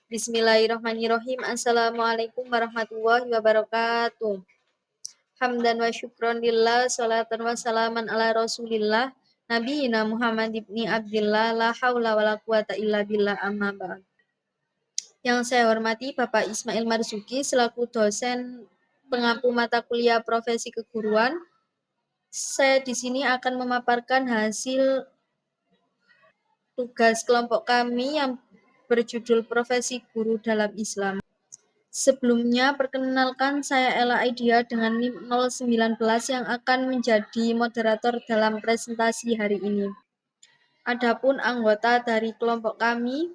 Bismillahirrahmanirrahim. Assalamualaikum warahmatullahi wabarakatuh. Hamdan wa syukron lillah, salatan wa salaman ala rasulillah, nabiyina Muhammad ibni Abdillah, la hawla wa la quwata illa billah, amma ba'd. Yang saya hormati Bapak Ismail Marzuki selaku dosen pengampu mata kuliah profesi keguruan. Saya di sini akan memaparkan hasil tugas kelompok kami yang berjudul Profesi Guru dalam Islam. Sebelumnya, perkenalkan saya Ella Aidia dengan NIM 019 yang akan menjadi moderator dalam presentasi hari ini. Adapun anggota dari kelompok kami,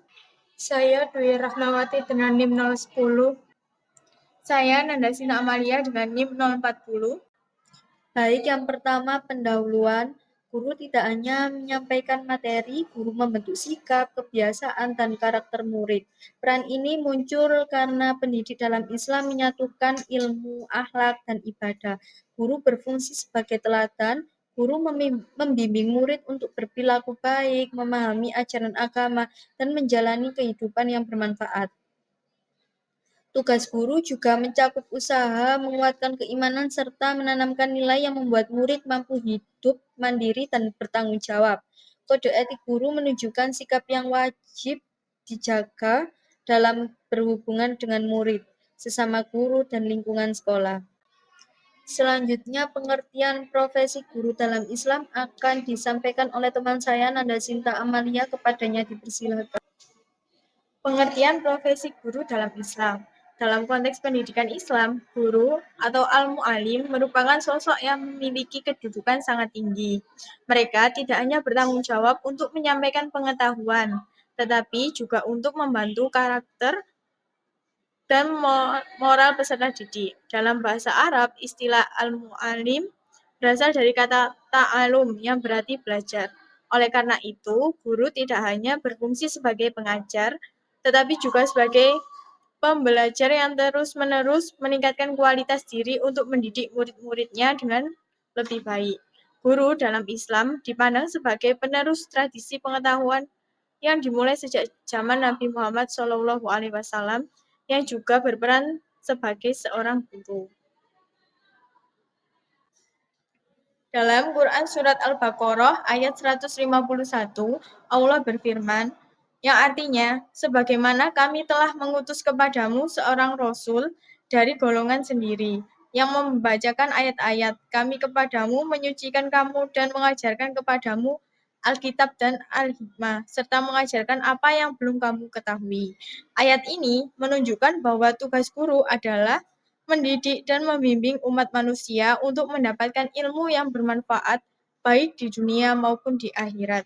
Saya Dwi Rahmawati dengan NIM 010. Saya Nandasina Amalia dengan NIM 040. baik yang pertama pendahuluan, guru tidak hanya menyampaikan materi, guru membentuk sikap, kebiasaan, dan karakter murid. Peran ini muncul karena pendidik dalam Islam menyatukan ilmu, akhlak, dan ibadah. Guru berfungsi sebagai teladan, guru membimbing murid untuk berperilaku baik, memahami ajaran agama, dan menjalani kehidupan yang bermanfaat. Tugas guru juga mencakup usaha menguatkan keimanan serta menanamkan nilai yang membuat murid mampu hidup mandiri dan bertanggung jawab. Kode etik guru menunjukkan sikap yang wajib dijaga dalam berhubungan dengan murid, sesama guru, dan lingkungan sekolah. Selanjutnya, pengertian profesi guru dalam Islam akan disampaikan oleh teman saya Nanda Sinta Amalia, kepadanya dipersilakan. Pengertian profesi guru dalam Islam. Dalam konteks pendidikan Islam, guru atau al-mu'alim merupakan sosok yang memiliki kedudukan sangat tinggi. Mereka tidak hanya bertanggung jawab untuk menyampaikan pengetahuan, tetapi juga untuk membantu karakter dan moral peserta didik. Dalam bahasa Arab, istilah al-mu'alim berasal dari kata ta'alum yang berarti belajar. Oleh karena itu, guru tidak hanya berfungsi sebagai pengajar, tetapi juga sebagai pembelajar yang terus-menerus meningkatkan kualitas diri untuk mendidik murid-muridnya dengan lebih baik. Guru dalam Islam dipandang sebagai penerus tradisi pengetahuan yang dimulai sejak zaman Nabi Muhammad SAW, yang juga berperan sebagai seorang guru. Dalam Quran Surat Al-Baqarah ayat 151, Allah berfirman, yang artinya, sebagaimana kami telah mengutus kepadamu seorang Rasul dari golongan sendiri, yang membacakan ayat-ayat kami kepadamu, menyucikan kamu dan mengajarkan kepadamu Alkitab dan Al-Hikmah, serta mengajarkan apa yang belum kamu ketahui. Ayat ini menunjukkan bahwa tugas guru adalah mendidik dan membimbing umat manusia untuk mendapatkan ilmu yang bermanfaat baik di dunia maupun di akhirat.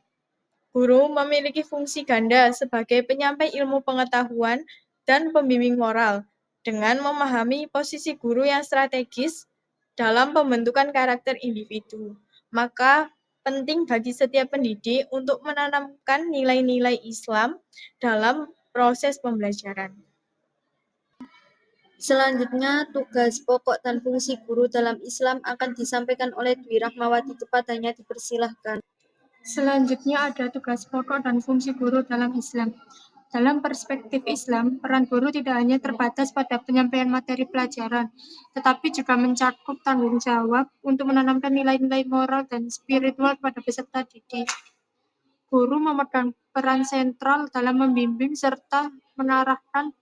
Guru memiliki fungsi ganda sebagai penyampai ilmu pengetahuan dan pembimbing moral, dengan memahami posisi guru yang strategis dalam pembentukan karakter individu. Maka penting bagi setiap pendidik untuk menanamkan nilai-nilai Islam dalam proses pembelajaran. Selanjutnya, tugas pokok dan fungsi guru dalam Islam akan disampaikan oleh Dwi Rahmawati, kepadanya dipersilahkan. Selanjutnya ada tugas pokok dan fungsi guru dalam Islam. Dalam perspektif Islam, peran guru tidak hanya terbatas pada penyampaian materi pelajaran, tetapi juga mencakup tanggung jawab untuk menanamkan nilai-nilai moral dan spiritual pada peserta didik. Guru memegang peran sentral dalam membimbing serta menarahkan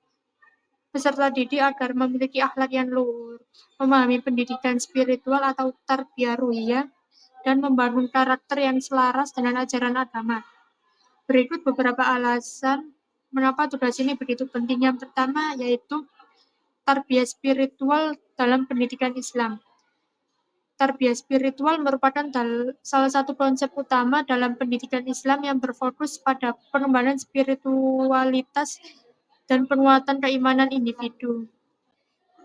peserta didik agar memiliki akhlak yang luhur, memahami pendidikan spiritual atau tarbiyah ruhiyah, dan membangun karakter yang selaras dengan ajaran agama. Berikut beberapa alasan mengapa tugas ini begitu penting. Yang pertama yaitu tarbiyah spiritual dalam pendidikan Islam. Tarbiyah spiritual merupakan salah satu konsep utama dalam pendidikan Islam yang berfokus pada pengembangan spiritualitas dan penguatan keimanan individu.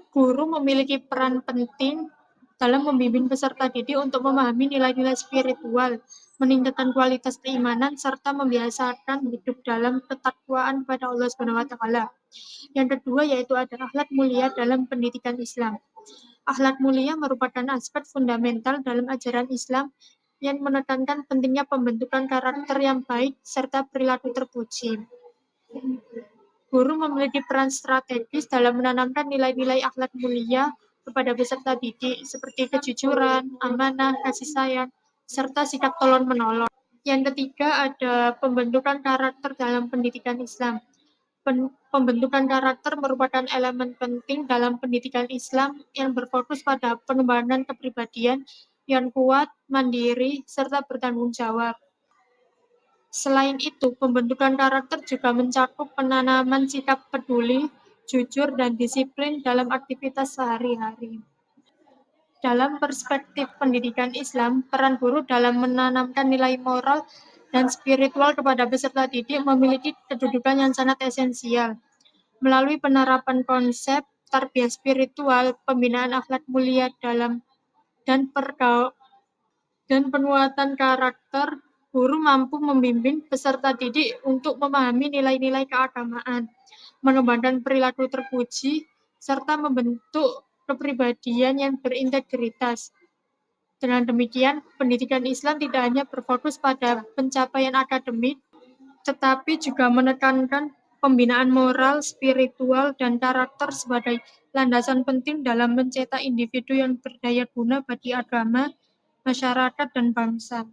Guru memiliki peran penting dalam membimbing peserta didik untuk memahami nilai-nilai spiritual, meningkatkan kualitas keimanan, serta membiasakan hidup dalam ketakwaan kepada Allah SWT. Yang kedua yaitu ada akhlak mulia dalam pendidikan Islam. Akhlak mulia merupakan aspek fundamental dalam ajaran Islam yang menekankan pentingnya pembentukan karakter yang baik serta perilaku terpuji. Guru memiliki peran strategis dalam menanamkan nilai-nilai akhlak mulia kepada peserta didik seperti kejujuran, amanah, kasih sayang, serta sikap tolong-menolong. Yang ketiga ada pembentukan karakter dalam pendidikan Islam. Pembentukan karakter merupakan elemen penting dalam pendidikan Islam yang berfokus pada pengembangan kepribadian yang kuat, mandiri, serta bertanggung jawab. Selain itu, pembentukan karakter juga mencakup penanaman sikap peduli, jujur, dan disiplin dalam aktivitas sehari-hari. Dalam perspektif pendidikan Islam, peran guru dalam menanamkan nilai moral dan spiritual kepada peserta didik memiliki kedudukan yang sangat esensial. Melalui penerapan konsep tarbiyah spiritual, pembinaan akhlak mulia dan dan penguatan karakter, guru mampu membimbing peserta didik untuk memahami nilai-nilai keagamaan, mengembangkan perilaku terpuji, serta membentuk kepribadian yang berintegritas. Dengan demikian, pendidikan Islam tidak hanya berfokus pada pencapaian akademik, tetapi juga menekankan pembinaan moral, spiritual, dan karakter sebagai landasan penting dalam mencetak individu yang berdaya guna bagi agama, masyarakat, dan bangsa.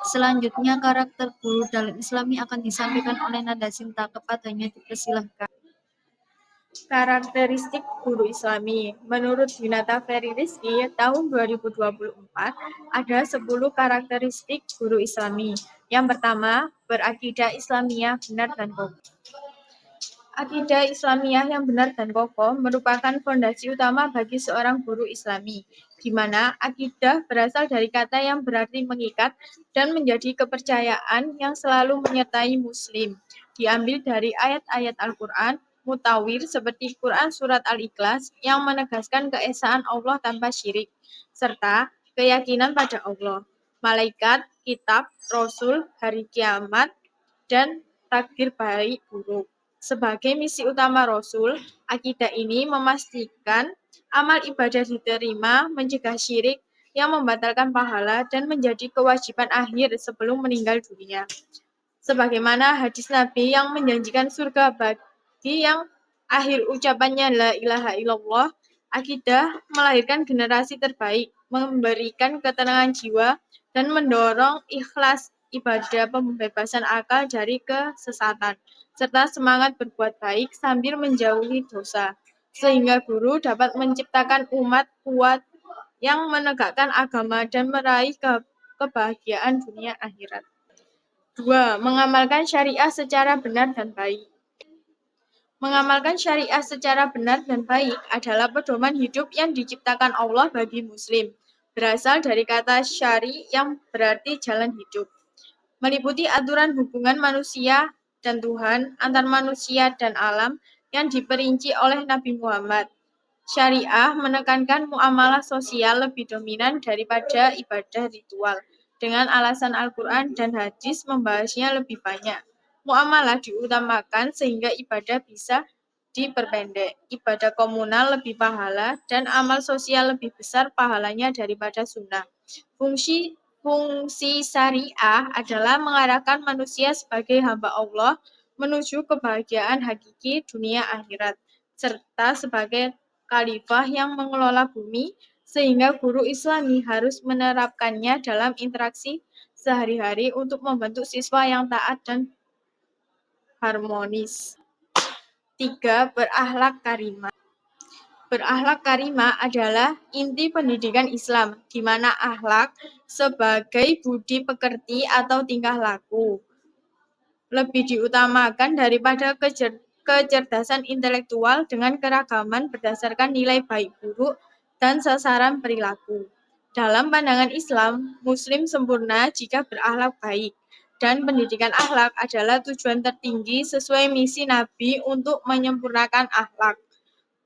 Selanjutnya, karakter guru dalam Islami akan disampaikan oleh Nada Sinta. Kepadanya dipersilahkan. Karakteristik guru Islami. Menurut Winata Ferry Rizky, tahun 2024 ada 10 karakteristik guru Islami. Yang pertama, berakidah Islamiyah benar dan kokoh. Akidah Islamiyah yang benar dan kokoh merupakan fondasi utama bagi seorang guru Islami, di mana akidah berasal dari kata yang berarti mengikat dan menjadi kepercayaan yang selalu menyertai Muslim. Diambil dari ayat-ayat Al-Quran, mutawir seperti Quran Surat Al-Ikhlas yang menegaskan keesaan Allah tanpa syirik, serta keyakinan pada Allah, malaikat, kitab, rasul, hari kiamat, dan takdir baik buruk. Sebagai misi utama Rasul, akidah ini memastikan amal ibadah diterima, mencegah syirik yang membatalkan pahala, dan menjadi kewajiban akhir sebelum meninggal dunia. Sebagaimana hadis Nabi yang menjanjikan surga bagi yang akhir ucapannya la ilaha illallah, akidah melahirkan generasi terbaik, memberikan ketenangan jiwa, dan mendorong ikhlas ibadah pembebasan akal dari kesesatan, serta semangat berbuat baik sambil menjauhi dosa, sehingga guru dapat menciptakan umat kuat yang menegakkan agama dan meraih kebahagiaan dunia akhirat. 2. Mengamalkan syariah secara benar dan baik. Mengamalkan syariah secara benar dan baik adalah pedoman hidup yang diciptakan Allah bagi Muslim. Berasal dari kata syari yang berarti jalan hidup. Meliputi aturan hubungan manusia dan Tuhan, antar manusia dan alam yang diperinci oleh Nabi Muhammad. Syariah menekankan muamalah sosial lebih dominan daripada ibadah ritual. Dengan alasan Al-Quran dan hadis membahasnya lebih banyak. Muamalah diutamakan sehingga ibadah bisa diperpendek. Ibadah komunal lebih pahala dan amal sosial lebih besar pahalanya daripada sunnah. Fungsi syariah adalah mengarahkan manusia sebagai hamba Allah menuju kebahagiaan hakiki dunia akhirat, serta sebagai khalifah yang mengelola bumi, sehingga guru Islami harus menerapkannya dalam interaksi sehari-hari untuk membentuk siswa yang taat dan harmonis. 3. Berakhlak karimah. Berakhlak karimah adalah inti pendidikan Islam, di mana akhlak sebagai budi pekerti atau tingkah laku lebih diutamakan daripada kecerdasan intelektual dengan keragaman berdasarkan nilai baik buruk dan sasaran perilaku. Dalam pandangan Islam, Muslim sempurna jika berakhlak baik, dan pendidikan akhlak adalah tujuan tertinggi sesuai misi Nabi untuk menyempurnakan akhlak.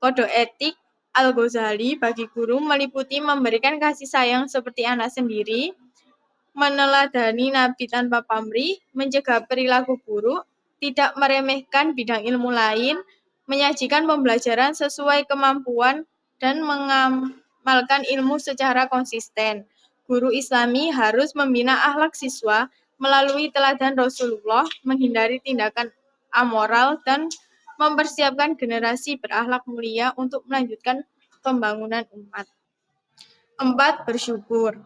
Kode etik Al-Ghazali bagi guru meliputi memberikan kasih sayang seperti anak sendiri, meneladani Nabi tanpa pamrih, mencegah perilaku buruk, tidak meremehkan bidang ilmu lain, menyajikan pembelajaran sesuai kemampuan, dan mengamalkan ilmu secara konsisten. Guru Islami harus membina akhlak siswa melalui teladan Rasulullah, menghindari tindakan amoral, dan mempersiapkan generasi berakhlak mulia untuk melanjutkan pembangunan umat. 4. Bersyukur.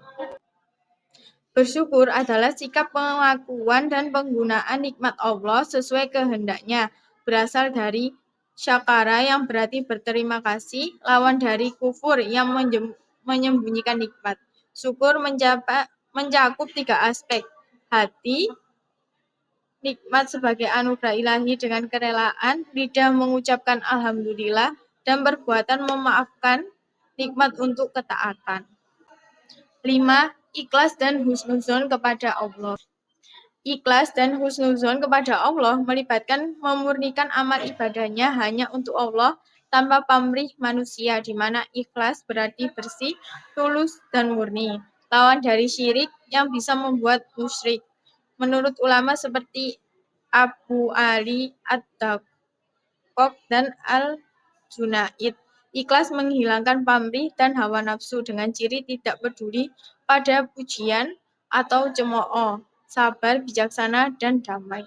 Bersyukur adalah sikap pengakuan dan penggunaan nikmat Allah sesuai kehendaknya, berasal dari syakara yang berarti berterima kasih, lawan dari kufur yang menyembunyikan nikmat. Syukur mencakup 3 aspek: hati, nikmat sebagai anugerah ilahi dengan kerelaan, lidah mengucapkan alhamdulillah, dan perbuatan memaafkan nikmat untuk ketaatan. 5. Ikhlas dan husnuzon kepada Allah. Ikhlas dan husnuzon kepada Allah melibatkan memurnikan amal ibadahnya hanya untuk Allah tanpa pamrih manusia, di mana ikhlas berarti bersih, tulus, dan murni. Lawan dari syirik yang bisa membuat musyrik. Menurut ulama seperti Abu Ali Ad-Daqqaq dan Al-Junaid, ikhlas menghilangkan pamrih dan hawa nafsu dengan ciri tidak peduli pada pujian atau cemooh, sabar, bijaksana, dan damai.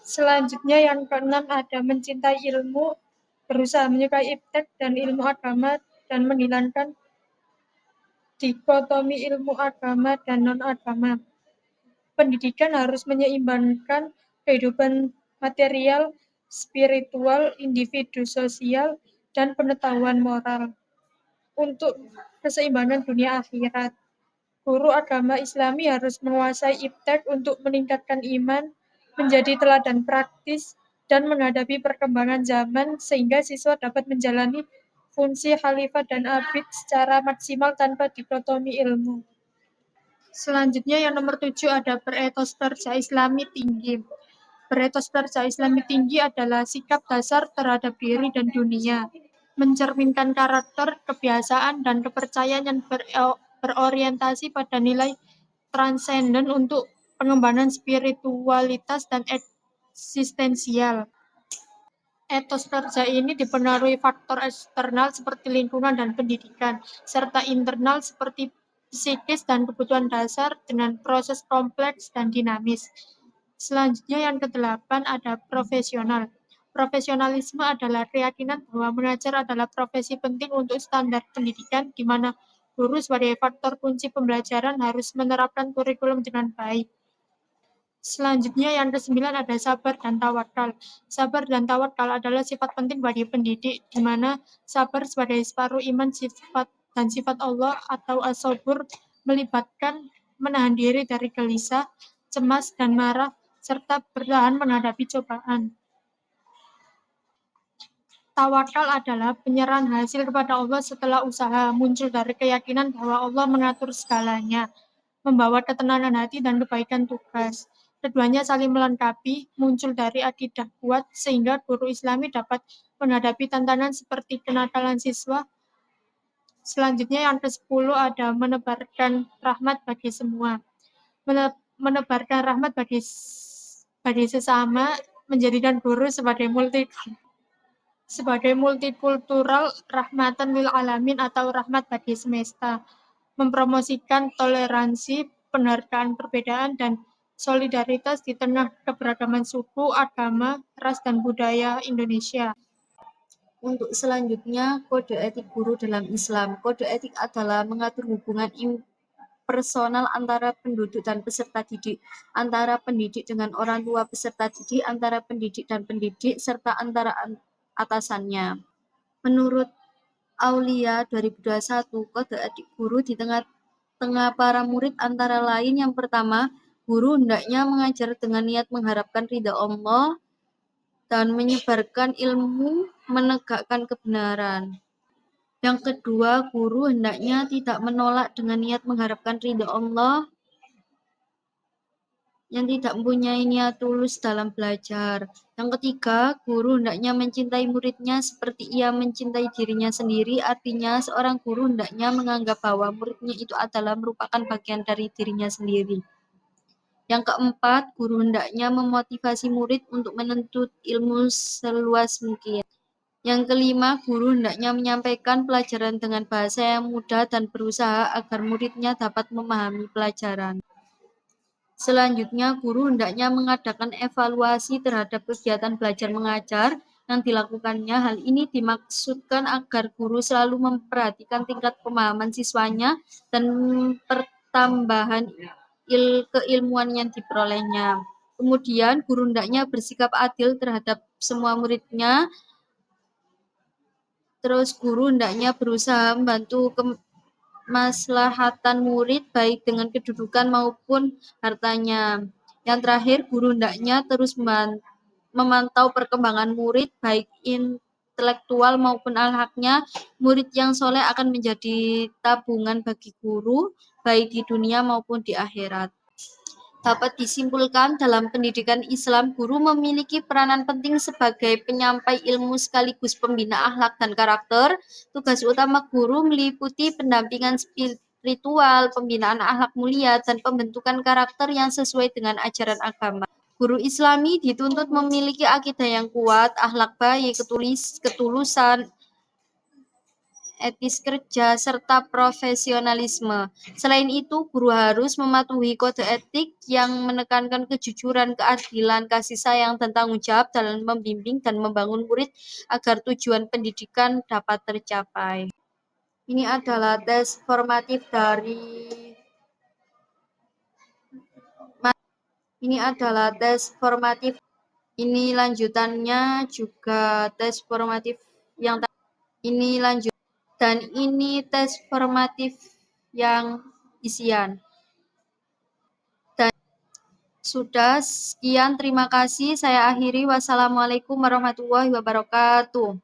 Selanjutnya yang keenam ada mencintai ilmu, berusaha menyukai iptek dan ilmu agama, dan menghilangkan dikotomi ilmu agama dan non-agama. Pendidikan harus menyeimbangkan kehidupan material, spiritual, individu sosial, dan pengetahuan moral untuk keseimbangan dunia akhirat. Guru agama Islami harus menguasai iptek untuk meningkatkan iman, menjadi teladan praktis, dan menghadapi perkembangan zaman sehingga siswa dapat menjalani fungsi khalifah dan abid secara maksimal tanpa dikotomi ilmu. Selanjutnya yang nomor 7 ada beretos kerja Islami tinggi. Beretos kerja Islami tinggi adalah sikap dasar terhadap diri dan dunia, mencerminkan karakter, kebiasaan, dan kepercayaan yang berorientasi pada nilai transenden untuk pengembangan spiritualitas dan eksistensial. Etos kerja ini dipengaruhi faktor eksternal seperti lingkungan dan pendidikan, serta internal seperti psikis dan kebutuhan dasar dengan proses kompleks dan dinamis. Selanjutnya yang ke-8 ada profesional. Profesionalisme adalah keyakinan bahwa mengajar adalah profesi penting untuk standar pendidikan, di mana guru sebagai faktor kunci pembelajaran harus menerapkan kurikulum dengan baik. Selanjutnya yang ke-9 ada sabar dan tawakal. Sabar dan tawakal adalah sifat penting bagi pendidik, di mana sabar sebagai separuh iman sifat Allah atau as-sabur melibatkan menahan diri dari gelisah, cemas, dan marah, serta bertahan menghadapi cobaan. Tawakal adalah penyerahan hasil kepada Allah setelah usaha, muncul dari keyakinan bahwa Allah mengatur segalanya, membawa ketenangan hati dan kebaikan tugas. Keduanya saling melengkapi, muncul dari akidah kuat, sehingga guru Islami dapat menghadapi tantangan seperti kenakalan siswa. Selanjutnya yang ke-10 ada menebarkan rahmat bagi semua. Menebarkan rahmat bagi sesama, menjadikan guru sebagai multikultural rahmatan lil alamin atau rahmat bagi semesta, mempromosikan toleransi, penghargaan perbedaan, dan solidaritas di tengah keberagaman suku, agama, ras, dan budaya Indonesia. Untuk selanjutnya, kode etik guru dalam Islam. Kode etik adalah mengatur hubungan personal antara penduduk dan peserta didik, antara pendidik dengan orang tua peserta didik, antara pendidik dan pendidik, serta antara atasannya. Menurut Aulia 2021, kode etik guru di tengah para murid antara lain yang pertama, guru hendaknya mengajar dengan niat mengharapkan ridha Allah dan menyebarkan ilmu, menegakkan kebenaran. Yang kedua, guru hendaknya tidak menolak dengan niat mengharapkan ridha Allah yang tidak mempunyai niat tulus dalam belajar. Yang ketiga, guru hendaknya mencintai muridnya seperti ia mencintai dirinya sendiri. Artinya, seorang guru hendaknya menganggap bahwa muridnya itu adalah merupakan bagian dari dirinya sendiri. Yang keempat, guru hendaknya memotivasi murid untuk menuntut ilmu seluas mungkin. Yang kelima, guru hendaknya menyampaikan pelajaran dengan bahasa yang mudah dan berusaha agar muridnya dapat memahami pelajaran. Selanjutnya, guru hendaknya mengadakan evaluasi terhadap kegiatan belajar mengajar yang dilakukannya. Hal ini dimaksudkan agar guru selalu memperhatikan tingkat pemahaman siswanya dan pertambahan keilmuan yang diperolehnya. Kemudian, guru hendaknya bersikap adil terhadap semua muridnya. Terus, guru hendaknya berusaha membantu kemaslahatan murid baik dengan kedudukan maupun hartanya. Yang terakhir, guru hendaknya terus memantau perkembangan murid baik intelektual maupun akhlaknya. Murid yang soleh akan menjadi tabungan bagi guru baik di dunia maupun di akhirat. Dapat disimpulkan, dalam pendidikan Islam, guru memiliki peranan penting sebagai penyampai ilmu sekaligus pembina akhlak dan karakter. Tugas utama guru meliputi pendampingan spiritual, pembinaan akhlak mulia, dan pembentukan karakter yang sesuai dengan ajaran agama. Guru Islami dituntut memiliki akidah yang kuat, akhlak baik, ketulusan, etis kerja, serta profesionalisme. Selain itu, guru harus mematuhi kode etik yang menekankan kejujuran, keadilan, kasih sayang, dan tanggung jawab dalam membimbing dan membangun murid agar tujuan pendidikan dapat tercapai. Ini adalah tes formatif dari Ini lanjutannya juga tes formatif yang ini lanjut dan ini tes formatif yang isian. Dan sudah sekian, terima kasih. Saya akhiri. Wassalamualaikum warahmatullahi wabarakatuh.